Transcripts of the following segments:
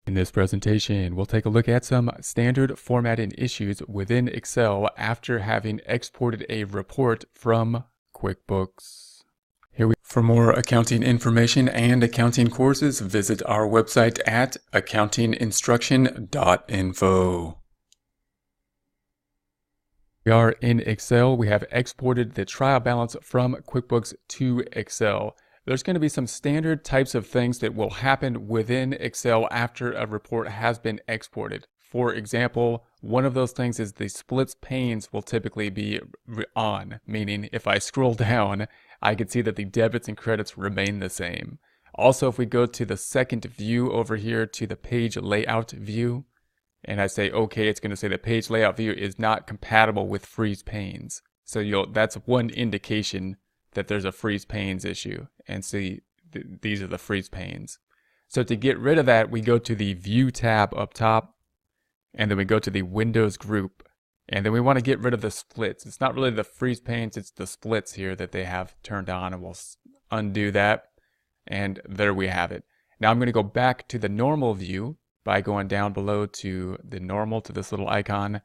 In this presentation, we'll take a look at some standard formatting issues within Excel after having exported a report from QuickBooks. For more accounting information and accounting courses, visit our website at accountinginstruction.info. We are in Excel. We have exported the trial balance from QuickBooks to Excel. There's going to be some standard types of things that will happen within Excel after a report has been exported. For example, one of those things is the splits panes will typically be on, meaning if I scroll down, I can see that the debits and credits remain the same. Also, if we go to the second view over here to the page layout view, and I say OK, it's going to say the page layout view is not compatible with freeze panes. So that's one indication that there's a freeze panes issue. And see, these are the freeze panes. So to get rid of that, we go to the View tab up top, and then we go to the Windows group, and then we want to get rid of the splits. It's not really the freeze panes, it's the splits here that they have turned on, and we'll undo that, and there we have it. Now I'm going to go back to the normal view by going down below to the normal, to this little icon,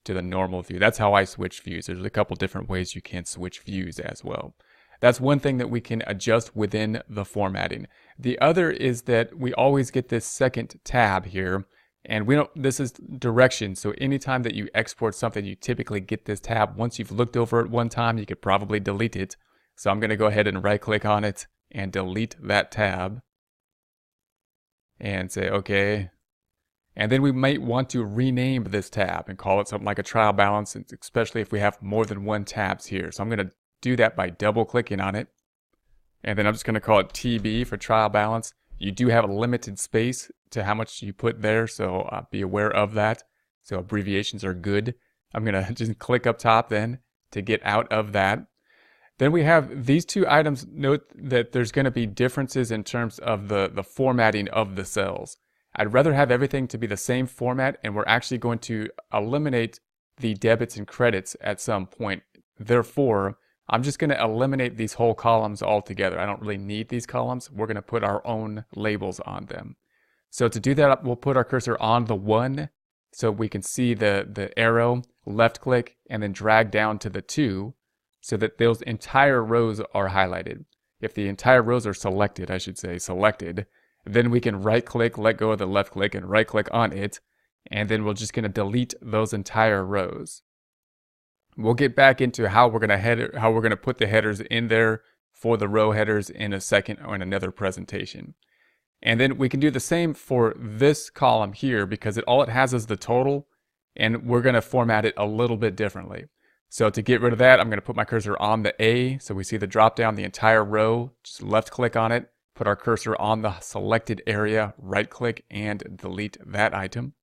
to the normal view. That's how I switch views. There's a couple different ways you can switch views as well. That's one thing that we can adjust within the formatting. The other is that we always get this second tab here, and this is direction. So anytime that you export something, you typically get this tab. Once you've looked over it one time, you could probably delete it. So I'm going to go ahead and right click on it and delete that tab and say OK. And then we might want to rename this tab and call it something like a trial balance, especially if we have more than one tabs here. So I'm going to do that by double clicking on it, and then I'm just going to call it TB for trial balance. You do have a limited space to how much you put there, so be aware of that. So abbreviations are good. I'm going to just click up top then to get out of that. Then we have these two items. Note that there's going to be differences in terms of the formatting of the cells. I'd rather have everything to be the same format, and we're actually going to eliminate the debits and credits at some point. Therefore, I'm just going to eliminate these whole columns altogether. I don't really need these columns. We're going to put our own labels on them. So to do that, we'll put our cursor on the 1 so we can see the arrow, left click, and then drag down to the 2 so that those entire rows are highlighted. If the entire rows are selected, I should say selected, then we can right click, let go of the left click, and right click on it, and then we're just going to delete those entire rows. We'll get back into how we're going to put the headers in there for the row headers in a second or in another presentation. And then we can do the same for this column here because all it has is the total, and we're going to format it a little bit differently. So to get rid of that, I'm going to put my cursor on the A so we see the drop down, the entire row. Just left click on it, put our cursor on the selected area, right click, and delete that item.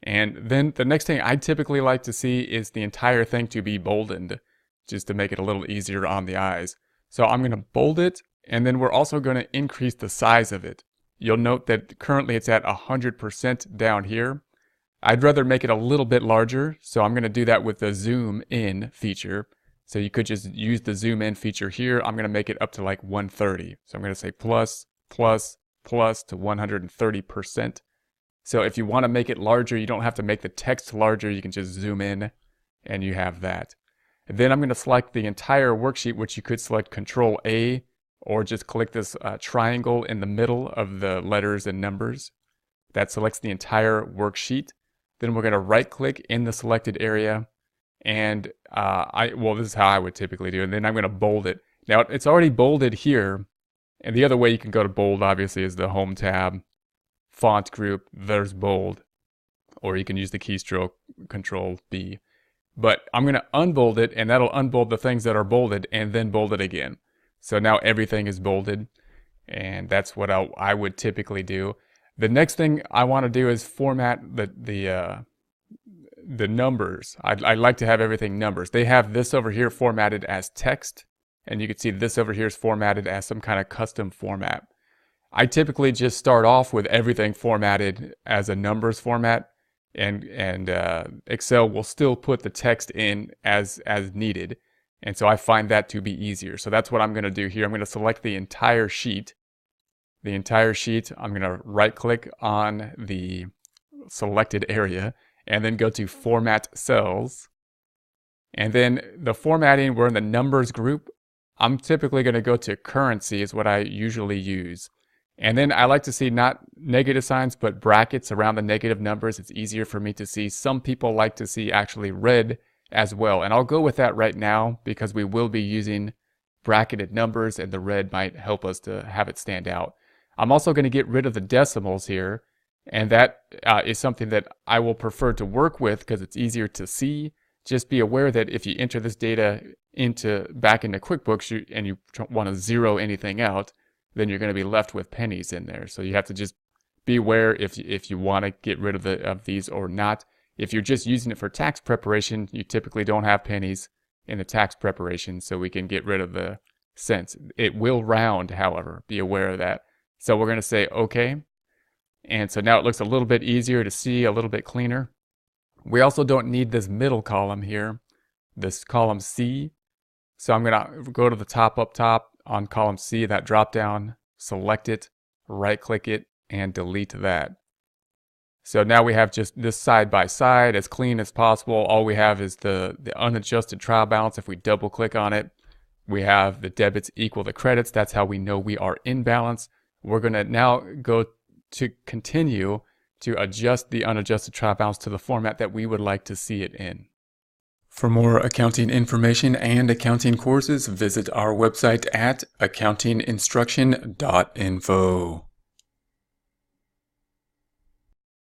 And then the next thing I typically like to see is the entire thing to be boldened, just to make it a little easier on the eyes. So I'm going to bold it, and then we're also going to increase the size of it. You'll note that currently it's at 100% down here. I'd rather make it a little bit larger, so I'm going to do that with the zoom in feature. So you could just use the zoom in feature here. I'm going to make it up to like 130. So I'm going to say plus, plus, plus to 130%. So if you want to make it larger, you don't have to make the text larger. You can just zoom in and you have that. And then I'm going to select the entire worksheet, which you could select Control A or just click this triangle in the middle of the letters and numbers. That selects the entire worksheet. Then we're going to right click in the selected area. And this is how I would typically do it. And then I'm going to bold it. Now it's already bolded here. And the other way you can go to bold obviously is the Home tab. Font group, there's bold, or you can use the keystroke Control B. But I'm going to unbold it, and that'll unbold the things that are bolded and then bold it again. So now everything is bolded, and that's what I would typically do. The next thing I want to do is format the numbers. I like to have everything numbers. They have this over here formatted as text, and you can see this over here is formatted as some kind of custom format. I typically just start off with everything formatted as a numbers format, and Excel will still put the text in as needed. And so I find that to be easier. So that's what I'm going to do here. I'm going to select the entire sheet, the entire sheet. I'm going to right click on the selected area and then go to Format Cells. And then the formatting, we're in the numbers group. I'm typically going to go to currency is what I usually use. And then I like to see not negative signs, but brackets around the negative numbers. It's easier for me to see. Some people like to see actually red as well. And I'll go with that right now because we will be using bracketed numbers and the red might help us to have it stand out. I'm also going to get rid of the decimals here. And that is something that I will prefer to work with because it's easier to see. Just be aware that if you enter this data back into QuickBooks and you want to zero anything out, then you're going to be left with pennies in there. So you have to just be aware if you want to get rid of these or not. If you're just using it for tax preparation, you typically don't have pennies in the tax preparation, so we can get rid of the cents. It will round, however. Be aware of that. So we're going to say OK. And so now it looks a little bit easier to see, a little bit cleaner. We also don't need this middle column here, this column C. So I'm going to go to the top up top on column C, that drop down, select it, right click it, and delete that. So now we have just this side by side as clean as possible. All we have is the unadjusted trial balance. If we double click on it, we have the debits equal the credits. That's how we know we are in balance. We're going to now go to continue to adjust the unadjusted trial balance to the format that we would like to see it in. For more accounting information and accounting courses, visit our website at accountinginstruction.info.